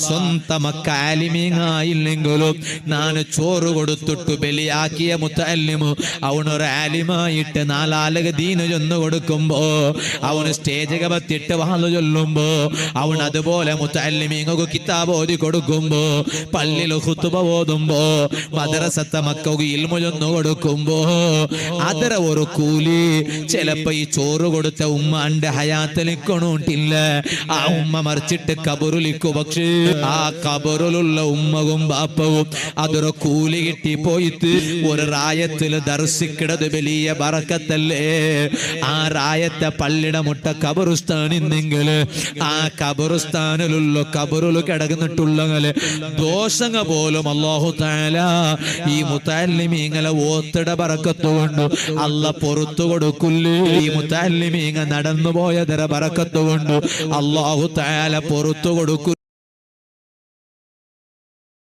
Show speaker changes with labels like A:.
A: സ്വന്തം മക്ക ആലിമീങ്ങായില്ലെങ്കിലും ನಾನು ചോറ് കൊടുത്തിട്ട് ബലിയാക്കിയ മുത്തല്ലിമു അവനൊരു ആലിമായിട്ട് നാലാലക ദീന് ചൊന്നു കൊടുക്കുമ്പോ അവന് സ്റ്റേജ് കബത്തിട്ട് വാളു ചൊല്ലുമ്പോ അവൻ അതുപോലെ മുത്തല്ലിമീങ്ങൾക്ക് കിതാബ് ഓതി കൊടുക്കുമ്പോ പള്ളിയിൽ ഖുതുബ ഓതുമ്പോ മദ്രസത്തെ മക്കൾക്ക് ഇൽമു ചൊന്നു കൊടുക്കുമ്പോ ಅದರ ഒരു കൂലി ചിലപ്പോ ഈ ചോറ് കൊടുത്ത ഉമ്മാന്റെ ഹയാത്തിലിക്കൊണ്ടില്ല ആ ഉമ്മ മറിച്ചിട്ട് കബറിലിക്കു പക്ഷേ ആ കബറിലുള്ള ഉമ്മവും ബാപ്പവും അതൊരു കൂലി കിട്ടി പോയിട്ട് ഒരു റായത്തിൽ ദർശിക്കിടത് വലിയ ബറക്കത്തല്ലേ ആ റായത്തെ പള്ളിയുടെ മുട്ട കബറുസ്ഥാനിന്നെങ്കിൽ ആ കബറുസ്ഥാനിലുള്ള കബറുകൾ കിടന്നിട്ടുള്ളങ്ങള് ദോഷങ്ങ പോലും അല്ലാഹു തആല ഈ മുതല്ലിമീങ്ങളെ ഓത്തിട ബറക്കത്തുകൊണ്ട് അല്ല പുറത്തു കൊടുക്കില്ലേ ഈ മുതല്ലിമീങ്ങ നടന്നു പോയതര ബറക്കത്തുകൊണ്ട് അല്ലാഹു തആല പുറത്തു കൊടുക്കും